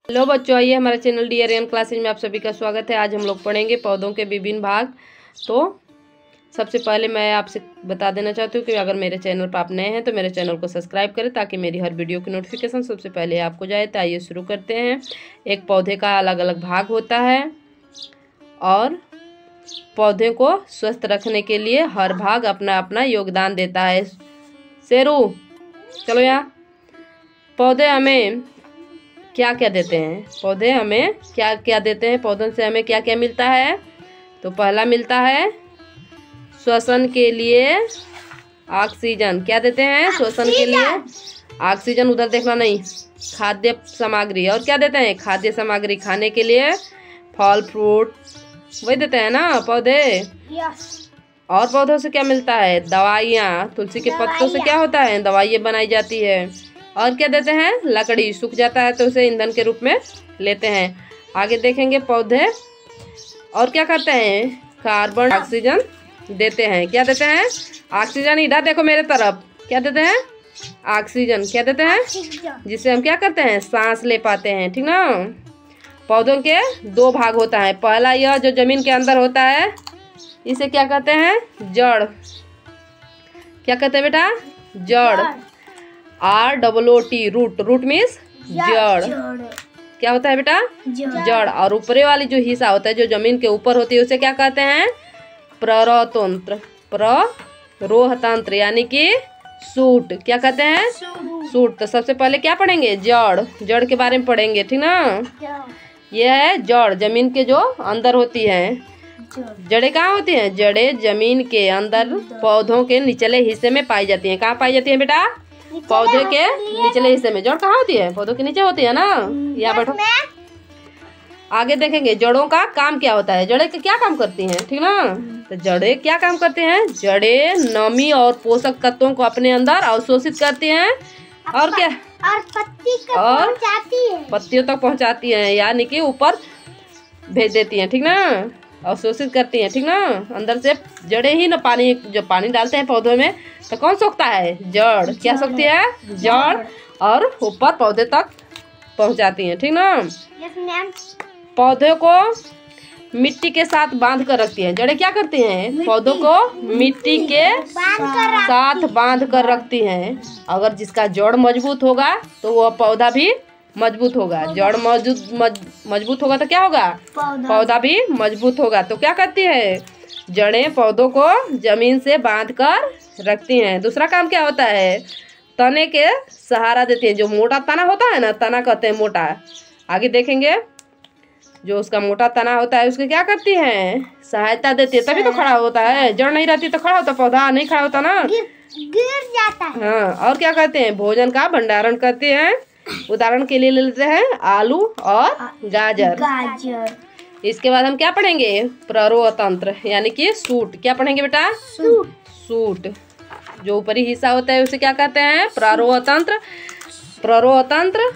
Hello बच्चों, आइए हमारे चैनल DRN क्लासेज में आप सभी का स्वागत है। आज हम लोग पढ़ेंगे पौधों के विभिन्न भाग। तो सबसे पहले मैं आपसे बता देना चाहती हूँ कि अगर मेरे चैनल पर आप नए हैं तो मेरे चैनल को सब्सक्राइब करें ताकि मेरी हर वीडियो की नोटिफिकेशन सबसे पहले आपको जाए। तो आइए शुरू करते हैं। एक पौधे का अलग अलग भाग होता है और पौधे को स्वस्थ रखने के लिए हर भाग अपना अपना योगदान देता है। शेरू चलो यहाँ। पौधे हमें क्या क्या देते हैं? पौधे हमें क्या क्या देते हैं? पौधों से हमें क्या क्या मिलता है? तो पहला मिलता है श्वसन के लिए ऑक्सीजन। क्या देते हैं श्वसन के लिए? ऑक्सीजन। उधर देखना नहीं। खाद्य सामग्री। और क्या देते हैं? खाद्य सामग्री। खाने के लिए फल फ्रूट वही देते हैं ना पौधे। और पौधों से क्या मिलता है? दवाइयाँ। तुलसी के पत्तों से क्या होता है? दवाइयाँ बनाई जाती है। और क्या देते हैं? लकड़ी। सूख जाता है तो उसे ईंधन के रूप में लेते हैं। आगे देखेंगे पौधे और क्या करते हैं? कार्बन ऑक्सीजन देते हैं। क्या देते हैं? ऑक्सीजन। इधर देखो मेरे तरफ। क्या देते हैं? ऑक्सीजन। क्या देते हैं? जिससे हम क्या करते हैं? सांस ले पाते हैं। ठीक ना। पौधों के दो भाग होता है। पहला यह जो जमीन के अंदर होता है इसे क्या कहते हैं? जड़। क्या कहते हैं बेटा? जड़। ROOT। रूट। रूट मीन्स जड़। क्या होता है बेटा? जड़। और ऊपरे वाली जो हिस्सा होता है जो जमीन के ऊपर होती है उसे क्या कहते हैं? प्ररोहतंत्र। प्ररोहतंत्र यानी कि सूट। क्या कहते हैं? सूट। तो सबसे पहले क्या पढ़ेंगे? जड़। जड़ के बारे में पढ़ेंगे। ठीक ना। यह है जड़। जमीन के जो अंदर होती है। जड़ें कहाँ होती हैं? जड़ें जमीन के अंदर पौधों के निचले हिस्से में पाई जाती हैं। कहाँ पाई जाती है बेटा? पौधे के निचले हिस्से में। जड़ कहाँ होती है? पौधों के नीचे होती है ना। या बैठो। आगे देखेंगे जड़ों का काम क्या होता है। जड़ें क्या काम करती हैं? ठीक ना। तो जड़ें क्या काम करती हैं? जड़ें नमी और पोषक तत्वों को अपने अंदर अवशोषित करती हैं और क्या और पत्तियों तक पहुंचाती हैं यानी कि ऊपर भेज देती हैं। ठीक ना। अवशोषित करती हैं। ठीक ना। अंदर से जड़ें ही ना पानी जो पानी डालते हैं पौधों में तो कौन सोखता है? जड़। क्या सोखती है? जड़। और ऊपर पौधे तक पहुंचाती हैं। ठीक ना। पौधे को मिट्टी के साथ बांध कर रखती हैं। जड़ें क्या करती हैं? पौधों को मिट्टी के साथ बांध कर रखती हैं। अगर जिसका जड़ मजबूत होगा तो वह पौधा भी मजबूत होगा। जड़ मजबूत होगा तो क्या होगा? पौधा भी मजबूत होगा। तो क्या करती है? जड़ें पौधों को जमीन से बांध कर रखती हैं। दूसरा काम क्या होता है? तने के सहारा देती है। जो मोटा तना होता है ना, तना कहते हैं मोटा। आगे देखेंगे जो उसका मोटा तना होता है उसकी क्या करती है? सहायता देती है तभी तो खड़ा होता है। जड़ नहीं रहती तो खड़ा होता पौधा नहीं खड़ा होता ना, गिर जाता है। हाँ। और क्या करते हैं? भोजन का भंडारण करते हैं। उदाहरण के लिए ले लेते हैं आलू और गाजर। इसके बाद हम क्या पढ़ेंगे? प्ररोहतंत्र यानी कि सूट। क्या पढ़ेंगे बेटा? सूट। जो ऊपरी हिस्सा होता है उसे क्या कहते हैं? प्ररोहतंत्र। प्ररोहतंत्र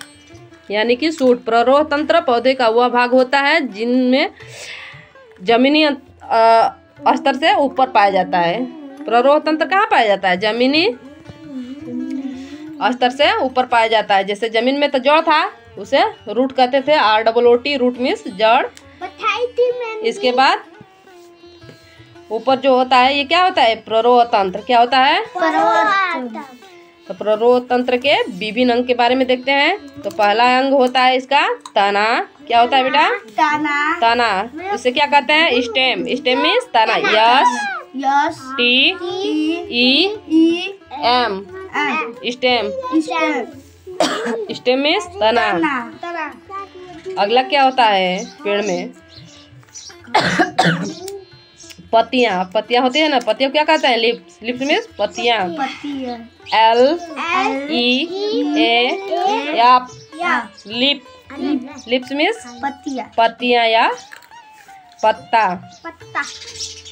यानी कि सूट। प्ररोहतंत्र पौधे का वह भाग होता है जिनमें जमीनी स्तर से ऊपर पाया जाता है। प्ररोहतंत्र कहाँ पाया जाता है? जमीनी स्तर से ऊपर पाया जाता है। जैसे जमीन में तो जड़ था उसे रूट कहते थे। ROOT। रूट मीन्स जड़। इसके बाद ऊपर जो होता है ये क्या होता है? प्ररोहतंत्र। क्या होता है? तो प्ररोहतंत्र के विभिन्न अंग के बारे में देखते हैं। तो पहला अंग होता है इसका तना। क्या होता है बेटा? तना। इसे क्या कहते हैं? स्टेम। स्टेम मीन्स तना। STEM। स्टेम। स्टेम मीन्स तना। अगला क्या होता है पेड़ में? पत्तियां। पत्तियां होती है ना। पत्तियों क्या कहते हैं? लिप्स। लिप्स मीन्स पत्तियां। लिप। लिप्स मीन्स पत्तियां या पत्ता।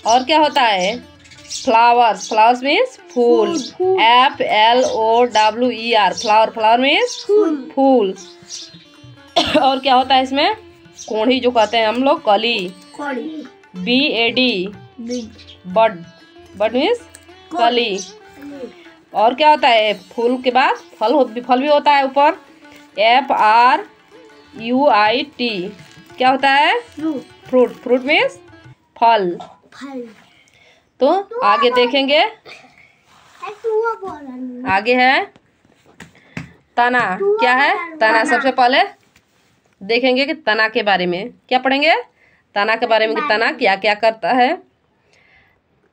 और क्या होता है? फ्लावर्स। फ्लावर्स मीन्स फूल। FLOWER। फ्लावर। फ्लावर मीन्स फूल। और क्या होता है इसमें? कोढ़ी जो कहते हैं हम लोग, कली। BAD। बड। बड मीन्स कली। और क्या होता है? फूल के बाद फल भी होता है ऊपर। FR UIT क्या होता है? फ्रूट। फ्रूट मीन्स फल। तो आगे देखेंगे, आगे है तना। क्या है? तना। सबसे पहले देखेंगे कि तना के बारे में क्या पढ़ेंगे, तना के बारे में कि तना क्या क्या करता है।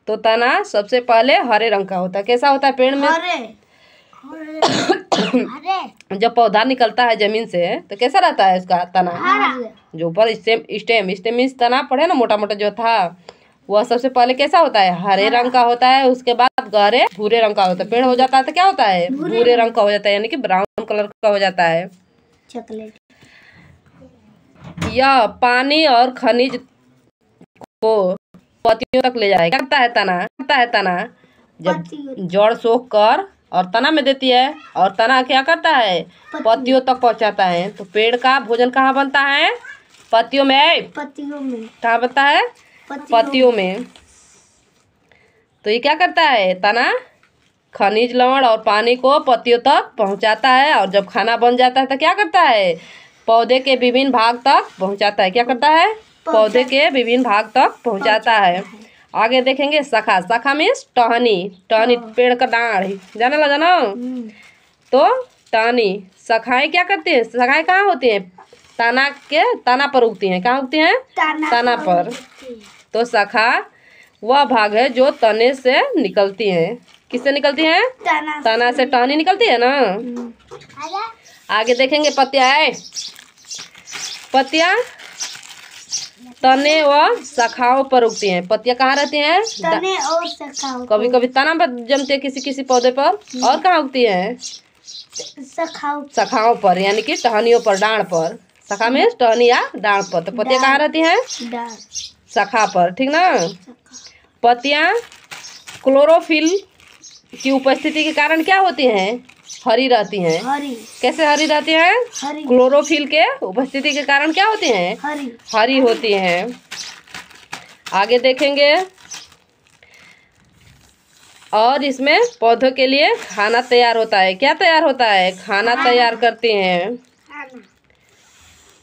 तो तना सबसे पहले हरे रंग का होता है। कैसा होता है पेड़ में? जब पौधा निकलता है जमीन से तो कैसा रहता है उसका तना? जो ऊपर स्टेम मीन्स तना पढ़े ना, मोटा मोटा जो था वह सबसे पहले कैसा होता है? हरे रंग का होता है। उसके बाद गहरे भूरे रंग का होता है। पेड़ हो जाता है तो क्या होता है? भूरे रंग का हो जाता है, यानी कि ब्राउन कलर का हो जाता है। चॉकलेट। यह पानी और खनिज को पत्तियों तक ले जाएगा। क्या करता है तना? जब जड़ सोख कर और तना में देती है, और तना क्या करता है? पत्तियों तक पहुंचाता है। तो पेड़ का भोजन कहाँ बनता है? पत्तियों में। कहाँ बनता है? पत्तियों में। तो ये क्या करता है? तना खनिज, लवण और पानी को पत्तियों तक पहुंचाता है, और जब खाना बन जाता है तो क्या करता है? पौधे के विभिन्न भाग तक पहुंचाता है। क्या करता है? पौधे के विभिन्न भाग तक पहुंचाता है। आगे देखेंगे शाखा। शाखा मीन्स टहनी। टहनी पेड़ का डाढ़, जाना। तो टहनी। शाखाएं क्या करती है? शाखाएं कहाँ होती हैं? तना पर उगती हैं। कहाँ उगती हैं? तना पर। तो शाखा वह भाग है जो तने से निकलती हैं। किससे निकलती हैं? तना से टहनी निकलती है ना। आगे देखेंगे पत्तियां। पत्तियां तने व शाखाओं पर उगती हैं। पत्तियां कहाँ रहती हैं? तने और शाखाओं। कभी कभी तना पर जमती है किसी किसी पौधे पर। और कहाँ उगती हैं? शाखाओं पर, यानी कि टहनियों पर, डांड पर। शाखा में टहनी या डांड पर। तो पत्तियां कहाँ रहती हैं? शाखा पर, ठीक ना। पत्तियां क्लोरोफिल की उपस्थिति के कारण क्या होती हैं? हरी रहती हैं। कैसे हरी रहती हैं? क्लोरोफिल के उपस्थिति के कारण क्या होती हैं? हरी होती हैं। आगे देखेंगे, और इसमें पौधों के लिए खाना तैयार होता है। क्या तैयार होता है? खाना तैयार करती हैं।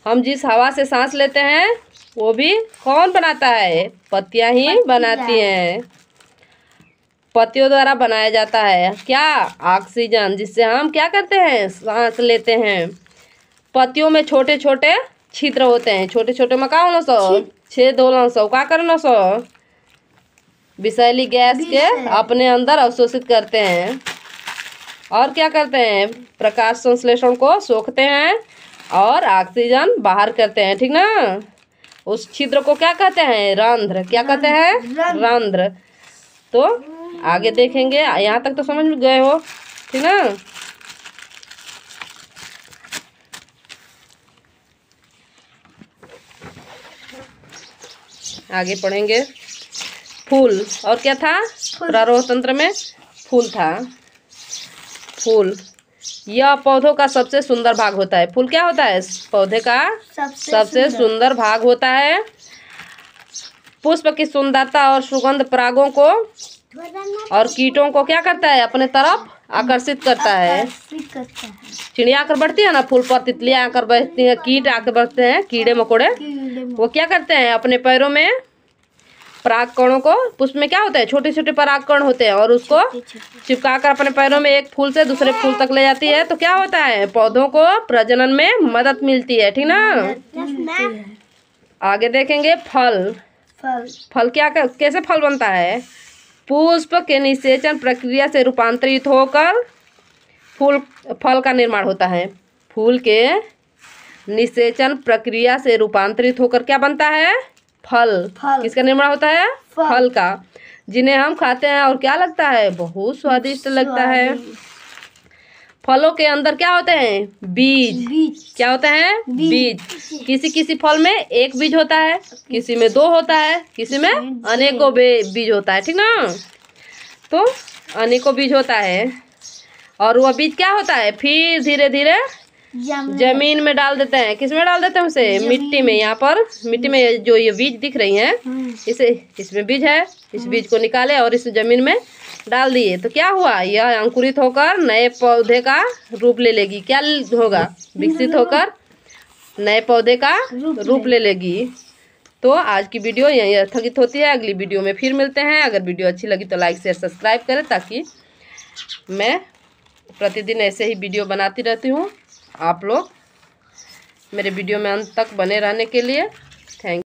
हम जिस हवा से सांस लेते हैं वो भी कौन बनाता है? पत्तियां ही बनाती हैं। पत्तियों द्वारा बनाया जाता है क्या? ऑक्सीजन, जिससे हम क्या करते हैं? सांस लेते हैं। पत्तियों में छोटे छोटे छिद्र होते हैं। छोटे छोटे में क्या होना सो? छेद होना सो। क्या करना सो? विषैली गैस के अपने अंदर अवशोषित करते हैं। और क्या करते हैं? प्रकाश संश्लेषण को सोखते हैं और ऑक्सीजन बाहर करते हैं, ठीक ना। उस छिद्र को क्या कहते हैं? रंध्र। क्या कहते हैं? रंध्र। तो आगे देखेंगे, यहाँ तक तो समझ में गए हो, ठीक ना। आगे पढ़ेंगे फूल। और क्या था? प्रारोह तंत्र में फूल था। फूल यह पौधों का सबसे सुंदर भाग होता है। फूल क्या होता है? पौधे का सबसे सुंदर भाग होता है। पुष्प की सुंदरता और सुगंध परागों को और कीटों को क्या करता है? अपने तरफ आकर्षित करता है। चिड़िया आकर बैठती है ना फूल पर, तितलियां आकर बैठती हैं, कीट आकर बैठते हैं, कीड़े मकोड़े। वो क्या करते हैं? अपने पैरों में परागकणों को, पुष्प में क्या होता है? छोटे छोटे परागकण होते हैं, और उसको चिपका कर अपने पैरों में एक फूल से दूसरे फूल तक ले जाती है। तो क्या होता है? पौधों को प्रजनन में मदद मिलती है, ठीक ना। आगे देखेंगे फल। फल क्या कैसे फल बनता है? पुष्प के निषेचन प्रक्रिया से रूपांतरित होकर फल का निर्माण होता है। फूल के निषेचन प्रक्रिया से रूपांतरित होकर क्या बनता है? फल। किसका निर्माण होता है? फल का, जिन्हें हम खाते हैं और क्या लगता है? बहुत स्वादिष्ट लगता है। फलों के अंदर क्या होते हैं? बीज। क्या होते हैं? बीज। किसी किसी फल में एक बीज होता है, किसी में दो होता है, किसी में अनेकों बीज होता है, ठीक ना। तो अनेकों बीज होता है, और वह बीज क्या होता है? फिर धीरे धीरे जमीन में डाल देते हैं। किस में डाल देते हैं उसे? मिट्टी में। यहाँ पर मिट्टी में जो ये बीज दिख रही हैं, इसमें बीज है। इस बीज को निकाले और इस जमीन में डाल दिए तो क्या हुआ? यह अंकुरित होकर नए पौधे का रूप ले लेगी। क्या होगा? विकसित होकर नए पौधे का रूप ले लेगी। तो आज की वीडियो यहीं स्थगित होती है। अगली वीडियो में फिर मिलते हैं। अगर वीडियो अच्छी लगी तो लाइक शेयर सब्सक्राइब करें, ताकि मैं प्रतिदिन ऐसे ही वीडियो बनाती रहती हूँ। आप लोग मेरे वीडियो में अंत तक बने रहने के लिए